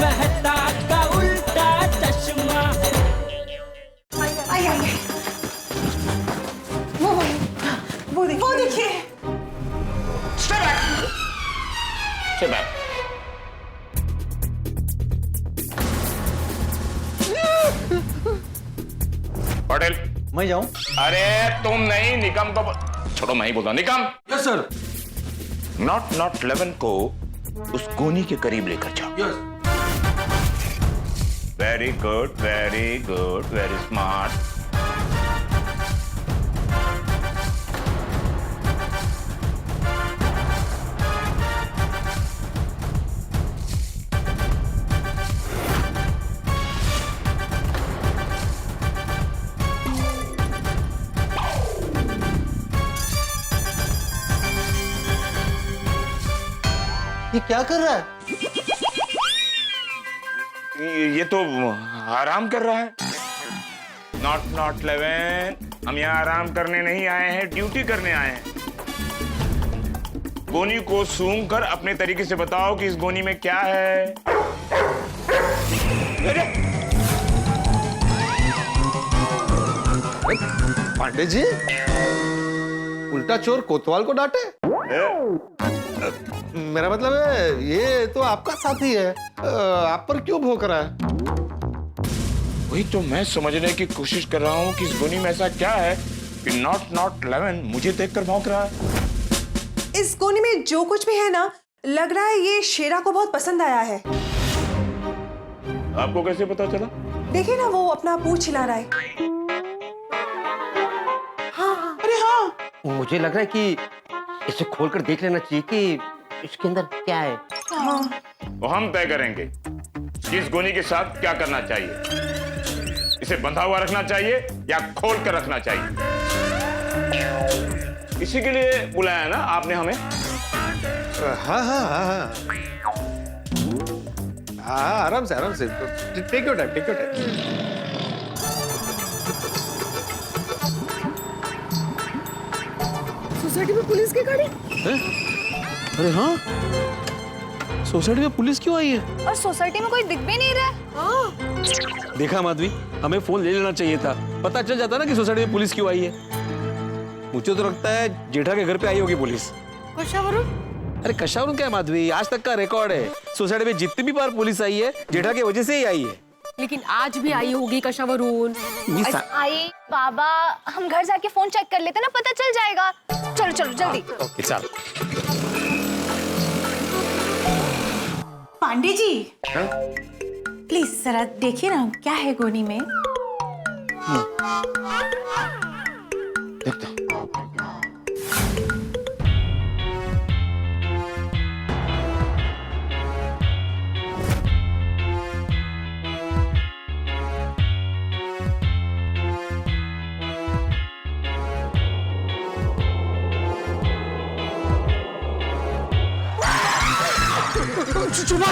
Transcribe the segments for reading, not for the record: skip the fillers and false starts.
मेहता का उल्टा चश्मा। आई वो देखिए। Stay back. पटेल, मैं जाऊं? अरे तुम नहीं, निकम को छोड़ो, मैं ही बोलता हूं। Nikam, yes sir. नॉट 11 को उस गोनी के करीब लेकर जाओ। Yes. Very good, very smart. ये क्या कर रहा है? ये तो आराम कर रहा है। नॉट 11, हम यहाँ आराम करने नहीं आए हैं, ड्यूटी करने आए हैं। गोनी को सूंघ कर अपने तरीके से बताओ कि इस गोनी में क्या है। पांडे जी, उल्टा चोर कोतवाल को डांटे? मेरा मतलब है ये तो आपका साथी है, आप पर क्यों भौंक रहा है? वही तो मैं समझने की कोशिश कर रहा हूँ कि इस गोनी में ऐसा क्या है कि नॉट 11 मुझे देखकर भौंक रहा है। इस गोनी में जो कुछ भी है ना, लग रहा है ये शेरा को बहुत पसंद आया है। आपको कैसे पता चला? देखिए ना, वो अपना पूंछ हिला रहा है। हाँ। अरे हाँ, मुझे लग रहा है कि इसे खोलकर देख लेना चाहिए कि इसके अंदर क्या है। हाँ। वो हम तय करेंगे कि इस गोनी के साथ क्या करना चाहिए। इसे बंधा हुआ रखना चाहिए या खोल कर रखना चाहिए। इसी के लिए बुलाया ना आपने हमें? हाँ, आराम से। Take your time. सोसाइटी में पुलिस की गाड़ी? अरे हाँ, सोसाइटी में पुलिस क्यों आई है? और सोसाइटी में कोई दिख भी नहीं रहा। देखा माधवी, हमें फोन ले लेना चाहिए था, पता चल जाता ना कि सोसाइटी में पुलिस क्यों आई है। मुझे तो लगता है जेठा के घर पे आई होगी पुलिस। कशावरुण? अरे कशावरुण क्या है माधवी, आज तक का रिकॉर्ड है, सोसाइटी में जितनी भी बार पुलिस आई है जेठा की वजह से ही आई है। लेकिन आज भी आई होगी कशावरुण। आई बाबा, हम घर जाके फोन चेक कर लेते ना, पता चल जाएगा। चलो जल्दी। ओके चल। पांडे जी, प्लीज जरा देखिए ना क्या है गोनी में। देखता।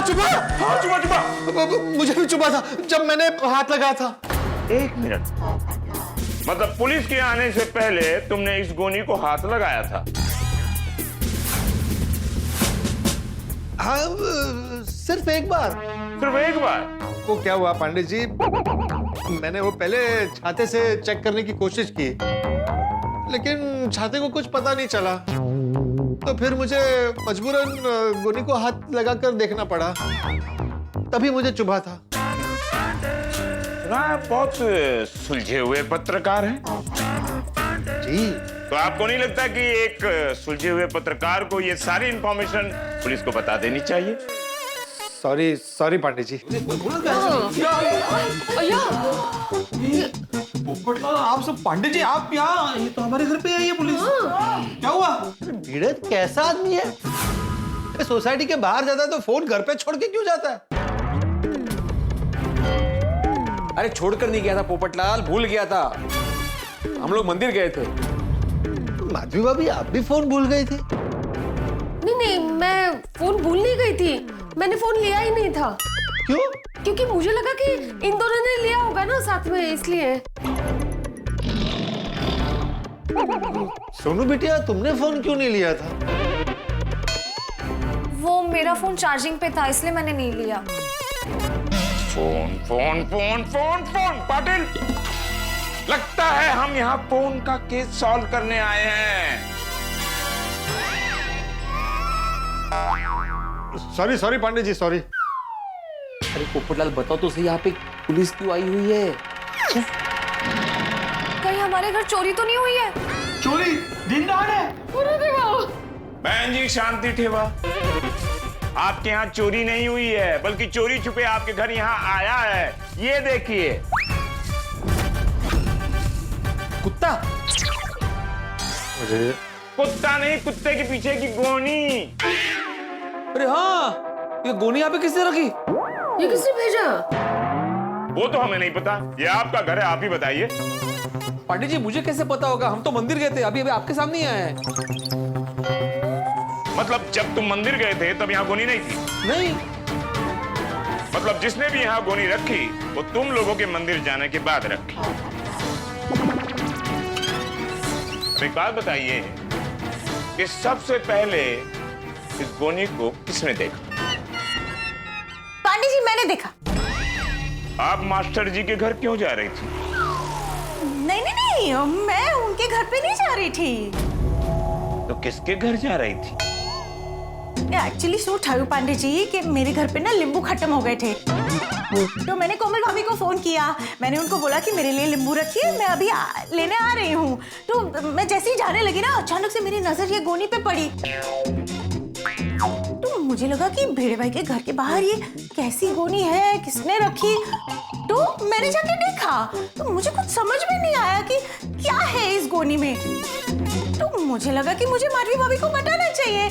चुपा। मुझे भी चुपा था जब मैंने हाथ लगाया था। 1 मिनट, मतलब पुलिस के आने से पहले तुमने इस गोनी को हाथ लगाया था? हाँ, सिर्फ एक बार। सिर्फ एक बार? वो क्या हुआ पांडे जी, मैंने वो पहले छाते से चेक करने की कोशिश की, लेकिन छाते को कुछ पता नहीं चला, तो फिर मुझे मजबूरन गोनी को हाथ लगाकर देखना पड़ा, तभी मुझे चुभा था। बहुत सुलझे हुए पत्रकार हैं जी। तो आपको नहीं लगता कि एक सुलझे हुए पत्रकार को ये सारी इंफॉर्मेशन पुलिस को बता देनी चाहिए? सॉरी पांडे जी। आप सब पांडे जी, आप यहाँ, ये तो हमारे घर पे आई है पुलिस। क्या हुआ? भिड़त कैसा आदमी है? सोसाइटी के बाहर जाता है तो फोन घर पे छोड़ के क्यों जाता है? अरे छोड़कर नहीं गया था पोपटलाल, भूल गया था। हम लोग मंदिर गए थे। माधवी भाभी, आप भी फोन भूल गई थी? नहीं, मैं फोन भूल नहीं गई थी, मैंने फोन लिया ही नहीं था। क्यों? क्योंकि मुझे लगा कि इन दोनों ने लिया होगा ना साथ में, इसलिए। सोनू बिटिया, तुमने फोन क्यों नहीं लिया था? वो मेरा फोन चार्जिंग पे था इसलिए मैंने नहीं लिया। Phone phone phone phone phone Patil, लगता है हम यहाँ फोन का केस सॉल्व करने आए हैं। Sorry Pandey ji, sorry. अरे पोपटलाल बताओ तो सही, यहाँ पे पुलिस क्यों आई हुई है? कहीं हमारे घर चोरी तो नहीं हुई है? चोरी दिन दहाड़े है। बहन जी शांति ठेवा, आपके यहाँ चोरी नहीं हुई है, बल्कि चोरी छुपे आपके घर यहाँ आया है। ये देखिए। कुत्ता? अरे कुत्ता नहीं, कुत्ते के पीछे की गोनी। अरे हाँ, ये गोनी यहाँ पे किसने रखी? ये किसने भेजा? वो तो हमें नहीं पता, ये आपका घर है, आप ही बताइए। पांडे जी मुझे कैसे पता होगा? हम तो मंदिर गए थे, अभी अभी आपके सामने ही आए हैं। मतलब जब तुम मंदिर गए थे तब यहाँ गोनी नहीं थी? नहीं। मतलब जिसने भी यहाँ गोनी रखी वो तुम लोगों के मंदिर जाने के बाद रखी। अब एक बात बताइए कि सबसे पहले इस गोनी को किसने देखा? पांडे जी मैंने देखा। आप मास्टर जी के घर क्यों जा रही थी? नहीं नहीं नहीं, मैं उनके घर पे नहीं जा रही थी। तो किसके घर जा रही थी? एक्चुअली सूट था पांडे जी कि मेरे घर पे ना नींबू खत्म हो गए थे, तो मैंने कोमल भाभी को फोन किया। मैंने उनको बोला कि मेरे लिए नींबू रखिए, मैं अभी लेने आ रही हूँ। तो मैं जैसे ही जाने लगी ना, अचानक से मेरी नजर ये गोनी पे पड़ी। तो मुझे लगा कि भेड़े भाई के घर के बाहर ये कैसी गोनी है, किसने रखी। तो मैंने जाके देखा तो मुझे कुछ समझ में नहीं आया कि क्या है इस गोनी में। तो मुझे लगा कि मुझे माधवी भाभी को बताना चाहिए।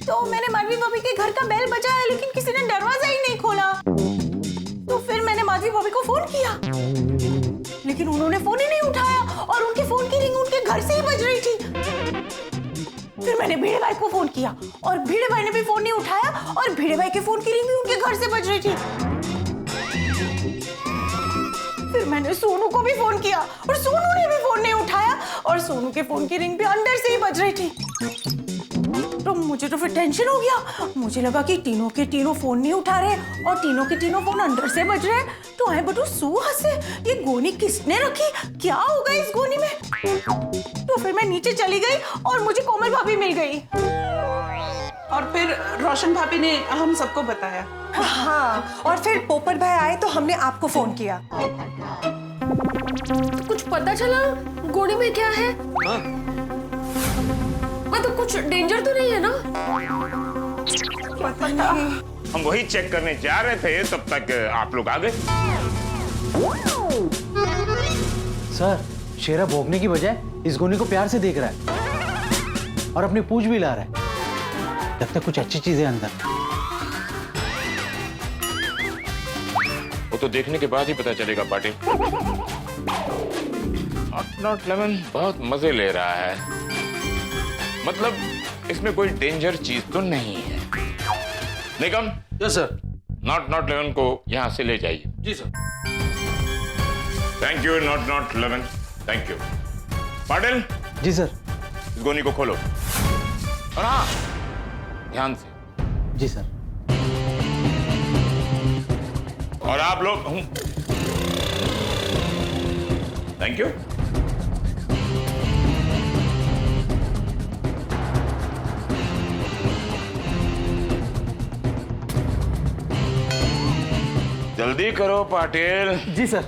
तो मैंने माधवी भाभी के घर का बेल बजाया, लेकिन किसी ने दरवाजा ही नहीं खोला। तो फिर मैंने माधवी भाभी को फोन किया, लेकिन उन्होंने फोन ही नहीं उठाया और उनके फोन की रिंग उनके घर से ही बज रही थी। फिर मैंने भिड़े भाई को फोन किया और भिड़े भाई ने भी फोन नहीं उठाया और भिड़े भाई के फोन की रिंग भी उनके घर से बज रही थी। फिर मैंने सोनू को भी फोन किया और सोनू ने भी फोन नहीं उठाया और सोनू के फोन की रिंग भी अंदर से ही बज रही थी। तो मुझे तो फिर टेंशन हो गया। मुझे लगा कि तीनों के तीनों फोन नहीं उठा रहे और तीनों के तीनों फोन अंदर से बज रहे। तो आए बटू सुहास से ये गोनी किसने रखी, क्या होगा इस गोनी में। तो फिर मैं नीचे चली गई और मुझे कोमल भाभी मिल गई और फिर रोशन भाभी ने हम सबको बताया। हाँ, और फिर पोपट भाई आए तो हमने आपको फोन किया। कुछ पता चला गोनी में क्या है? हाँ? मतलब कुछ डेंजर तो नहीं है ना? पता नहीं। हम वही चेक करने जा रहे थे, तब तक आप लोग आ गए। सर, शेरा भोगने की बजाय इस गोनी को प्यार से देख रहा है और अपनी पूंछ भी ला रहा है। लगता है कुछ अच्छी चीज है अंदर। वो तो देखने के बाद ही पता चलेगा पाटिल। नॉट 11 बहुत मजे ले रहा है। मतलब इसमें कोई डेंजर चीज तो नहीं है। निगम। Yes sir. नॉट 11 को यहाँ से ले जाइए। जी sir. Thank you not 11, thank you. Patil ji sir. इस गोनी को खोलो और हाँ ध्यान से। जी सर। और आप लोग थैंक यू। जल्दी करो पाटिल। जी सर।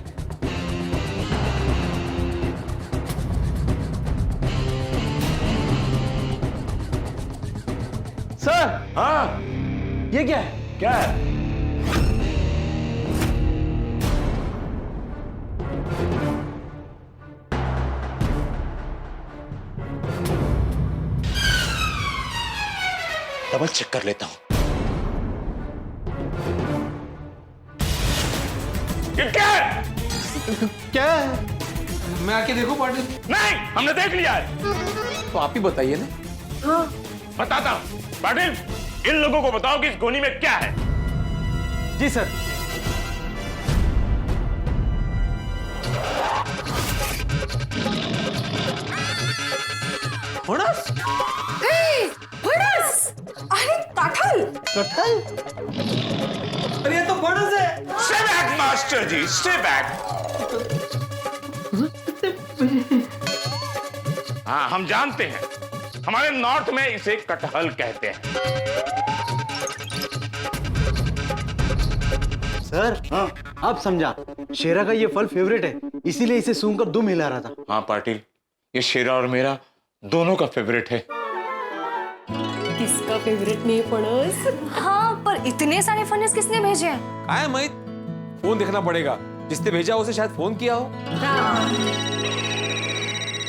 सर। हाँ ये क्या है? क्या है? डबल चेक कर लेता हूं। ये क्या है? क्या है? मैं आके देखूं पाटिल? नहीं, हमने देख लिया है। तो आप ही बताइए ना। हाँ। बताता हूं। पाटिल इन लोगों को बताओ कि इस गोनी में क्या है। जी सर। फणस? अरे कटहल? अरे ये तो फणस है। स्टे बैक मास्टर जी, स्टे बैक। हाँ, हम जानते हैं, हमारे नॉर्थ में इसे कटहल कहते हैं। सर अब समझा, शेरा का ये फल फेवरेट है, इसीलिए इसे सूंघकर दुम हिला रहा था। हाँ पाटिल, ये शेरा और मेरा दोनों का फेवरेट है। किसका फेवरेट नहीं है फणस? हाँ, पर इतने सारे फनस किसने भेजे हैं? आया महित, फोन देखना पड़ेगा, जिसने भेजा उसे शायद फोन किया हो।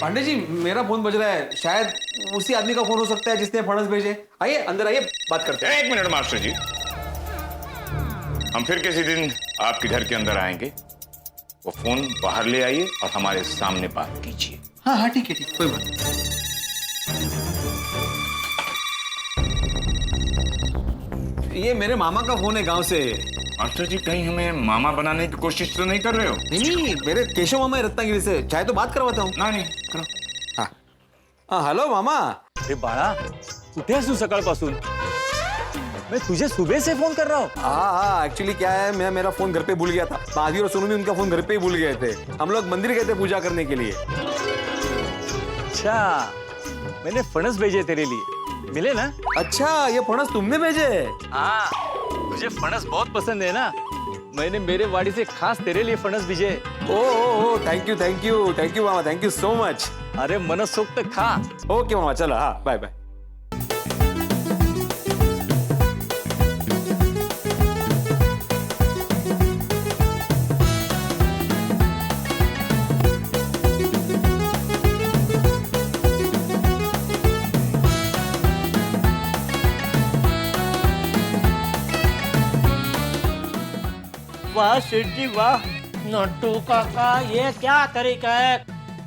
पांडे जी, मेरा फोन बज रहा है, शायद उसी आदमी का फोन हो सकता है जिसने फणस भेजे। आइए अंदर आइए, बात करते हैं। एक मिनट मास्टर जी, हम फिर किसी दिन आपके घर के अंदर आएंगे, वो फोन बाहर ले आइए और हमारे सामने बात कीजिए। हाँ हाँ ठीक है, ठीक, कोई बात नहीं। ये मेरे मामा का फोन है गांव से। मास्टर जी, कहीं हमें मामा बनाने की कोशिश तो नहीं कर रहे हो? नहीं, मेरे केशव मामा है रत्नागिरी से, चाहे तो बात करवाता हूँ। नहीं करो। हाँ हेलो मामा। अरे बाळा, कुठे आहेस तू सकाळपासून? मैं तुझे सुबह से फोन कर रहा हूँ। हाँ, एक्चुअली क्या है, मैं मेरा फोन घर पे भूल गया था। माधवी और सोनू भी उनका फोन घर पे ही भूल गए थे। हम लोग मंदिर गए थे पूजा करने के लिए। अच्छा, मैंने फणस भेजे तेरे लिए, मिले ना? अच्छा, ये फणस तुमने भेजे? हाँ, तुझे फणस बहुत पसंद है ना, मैंने मेरे वाड़ी से खास तेरे लिए फणस भेजे। ओ thank you thank you thank you मामा, थैंक यू सो मच। अरे मनसोक्त खा। ओके मामा, चलो, हाँ बाय बाय। वाह सेठ जी वाह, नट्टू काका ये क्या तरीका है?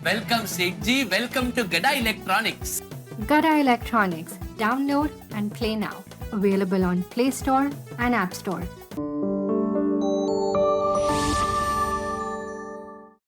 वेलकम सेठ जी, welcome to Gada electronics. Gada Electronics. Download and play now. Available on Play Store and App Store.